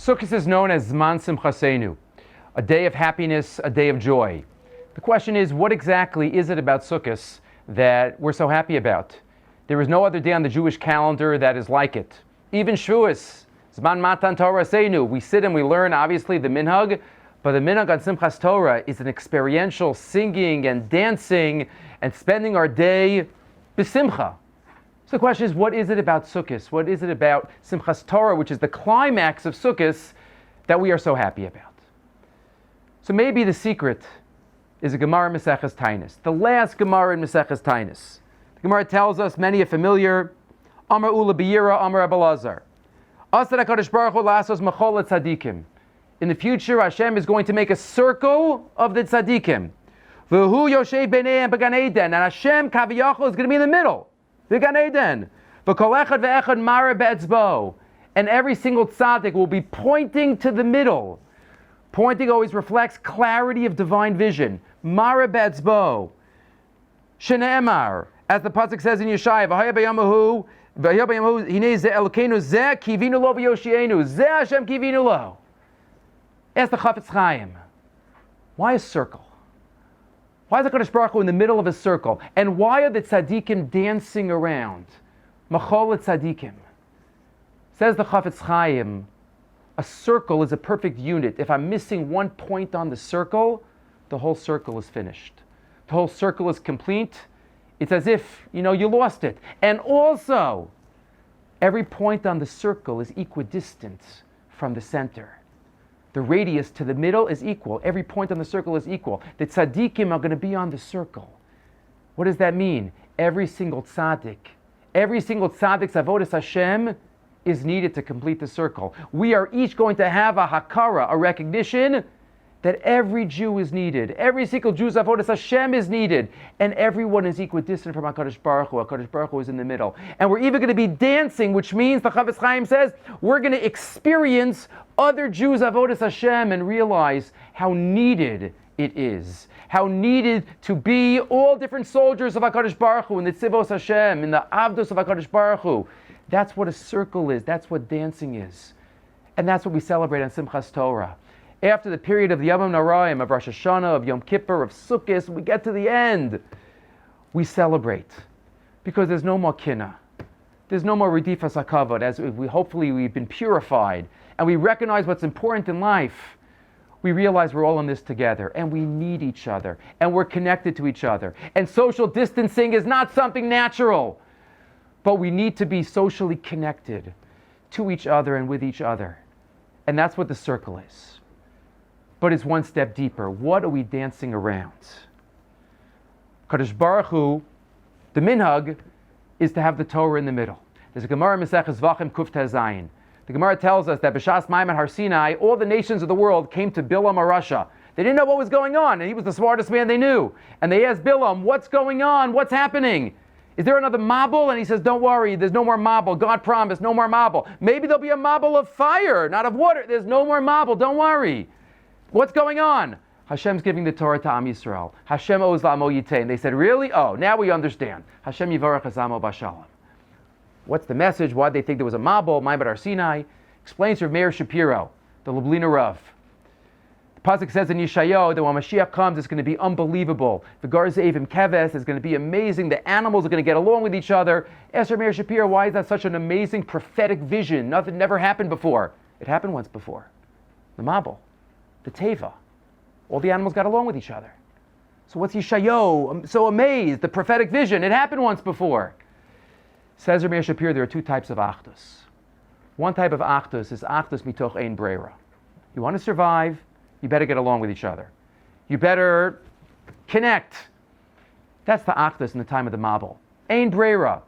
Sukkot is known as Zman Simchasenu, a day of happiness, a day of joy. The question is, what exactly is it about Sukkot that we're so happy about? There is no other day on the Jewish calendar that is like it. Even Shavuos, Zman Matan Torah Seinu, we sit and we learn, obviously, the minhag, but the minhag on Simchas Torah is an experiential singing and dancing and spending our day b'simcha. So the question is, what is it about Sukkot? What is it about Simchas Torah, which is the climax of Sukkot, that we are so happy about? So maybe the secret is a Gemara in Maseches Tainis, the last Gemara in Maseches Tainis. The Gemara tells us, many are familiar, Amar Ula B'yira, Amar Abelazar. Asad HaKadosh Baruch Hu Lasos Machol Tzadikim. In the future, Hashem is going to make a circle of the tzaddikim. V'hu Yoshev B'neihem B'Gan Eden. And Hashem, Kaviyachol, is going to be in the and every single tzaddik will be pointing to the middle. Pointing always reflects clarity of divine vision. Mara be'etzbo. Shene'emar, as the pasuk says in Yeshaya, V'haya b'yamahu, hinei ze Elokeinu, ze kivinu lo v'yoshienu, ze Hashem kivinu lo. Ask the Chafetz Chaim, why a circle? Why is the Kadosh Baruch Hu in the middle of a circle? And why are the tzaddikim dancing around? Machol tzaddikim. Says the Chafetz Chaim, a circle is a perfect unit. If I'm missing one point on the circle, the whole circle is finished. The whole circle is complete. It's as if, you lost it. And also, every point on the circle is equidistant from the center. The radius to the middle is equal. Every point on the circle is equal. The tzaddikim are going to be on the circle. What does that mean? Every single tzaddik's avodas Hashem is needed to complete the circle. We are each going to have a hakara, a recognition that every Jew is needed. Every single Jew's avodas Hashem is needed. And everyone is equidistant from HaKadosh Baruch Hu. HaKadosh Baruch Hu is in the middle. And we're even going to be dancing, which means, the Chafetz Chaim says, we're going to experience other Jews' avodas Hashem and realize how needed it is. How needed to be all different soldiers of HaKadosh Baruch Hu in the tzivos Hashem, in the avdos of HaKadosh Baruch Hu. That's what a circle is. That's what dancing is. And that's what we celebrate on Simchas Torah. After the period of the Yomim Noraim, of Rosh Hashanah, of Yom Kippur, of Sukkot, we get to the end. We celebrate. Because there's no more kinna. There's no more redifas hakavod, as we've been purified. And we recognize what's important in life. We realize we're all in this together. And we need each other. And we're connected to each other. And social distancing is not something natural. But we need to be socially connected to each other and with each other. And that's what the circle is. But it's one step deeper. What are we dancing around? Kadosh Baruch Hu, the minhag, is to have the Torah in the middle. There's a Gemara Maseches Vachim Kuf Zayin. The Gemara tells us that B'Shas Maim at Har Sinai, all the nations of the world came to Bilam HaRasha. They didn't know what was going on, and he was the smartest man they knew. And they asked Bilam, what's going on? What's happening? Is there another mabul? And he says, don't worry, there's no more mabul. God promised, no more mabul. Maybe there'll be a mabul of fire, not of water. There's no more mabul, don't worry. What's going on? Hashem's giving the Torah to Am Yisrael. Hashem owes la'amo yitein. They said, really? Oh, now we understand. Hashem yivarach hazamo b'shalom. What's the message? Why did they think there was a mabul? Ma'amad Har Sinai. Explains Rav Meir Shapiro, the Lubliner Rav. The pasuk says in Yeshayahu that when Mashiach comes, it's going to be unbelievable. The Garzevim Keves is going to be amazing. The animals are going to get along with each other. Ask Rav Meir Shapiro, why is that such an amazing prophetic vision? Nothing never happened before. It happened once before. The mabul. The teva. All the animals got along with each other. So what's Yeshayahu? I'm so amazed. The prophetic vision. It happened once before. Says Rav Meir Shapiro, there are two types of achdus. One type of achdus is achdus mitoch ein breira. You want to survive, you better get along with each other. You better connect. That's the achdus in the time of the mabul. Ein breira.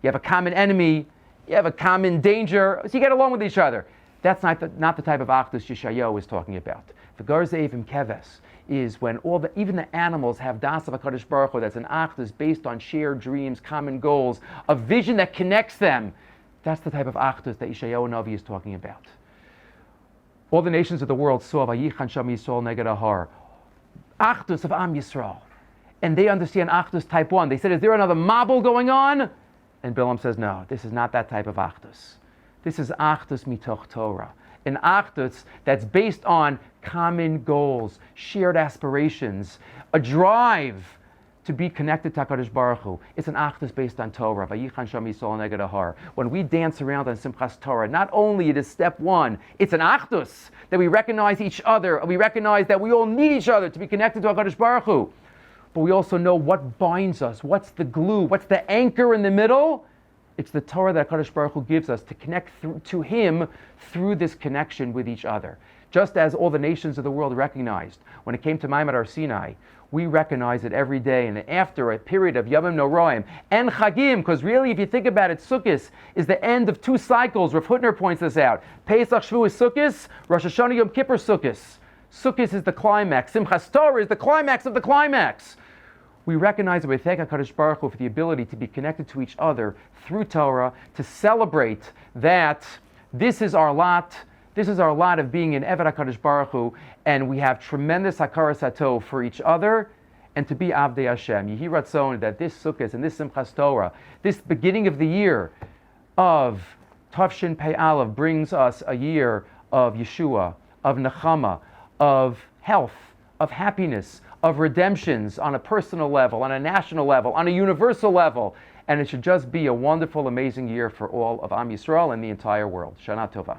You have a common enemy. You have a common danger. So you get along with each other. That's not the type of achdus Yeshayahu is talking about. The Garzevim Keves is when even the animals have das of HaKadosh Baruch Hu. That's an achdus based on shared dreams, common goals, a vision that connects them. That's the type of achdus that Yeshayahu Navi is talking about. All the nations of the world saw Vayichan Sham Yisrael Neged Ahar, achdus of Am Yisrael, and they understand achdus type 1. They said, is there another mabul going on? And Bilam says, no, this is not that type of achdus. This is achdus mitoch Torah. an achdus that's based on common goals, shared aspirations, a drive to be connected to HaKadosh Baruch Hu. It's an achdus based on Torah. Vayichan Sham Yisrael neged Ahar. When we dance around on Simchas Torah, not only it is step one, it's an achdus that we recognize each other, and we recognize that we all need each other to be connected to HaKadosh Baruch Hu. But we also know what binds us, what's the glue, what's the anchor in the middle. It's the Torah that HaKadosh Baruch Hu gives us to connect to Him through this connection with each other. Just as all the nations of the world recognized when it came to Ma'amad Har Sinai, we recognize it every day. And after a period of Yamim Noraim and Chagim, because really, if you think about it, Sukkot is the end of two cycles. Rav Hutner points this out. Pesach Shavuos Sukkot, Rosh Hashanah Yom Kippur Sukkot. Sukkot is the climax. Simchas Torah is the climax of the climax. We recognize that we thank HaKadosh Baruch Hu for the ability to be connected to each other through Torah, to celebrate that this is our lot. This is our lot of being in Eved HaKadosh Baruch Hu, and we have tremendous hakaras hatov for each other, and to be Avdei Hashem. Yehi Ratzon, that this Sukkot and this Simchas Torah, this beginning of the year of Tavshin Pei Aleph, brings us a year of Yeshua, of Nechama, of health, of happiness, of redemptions on a personal level, on a national level, on a universal level. And it should just be a wonderful, amazing year for all of Am Yisrael and the entire world. Shana Tova.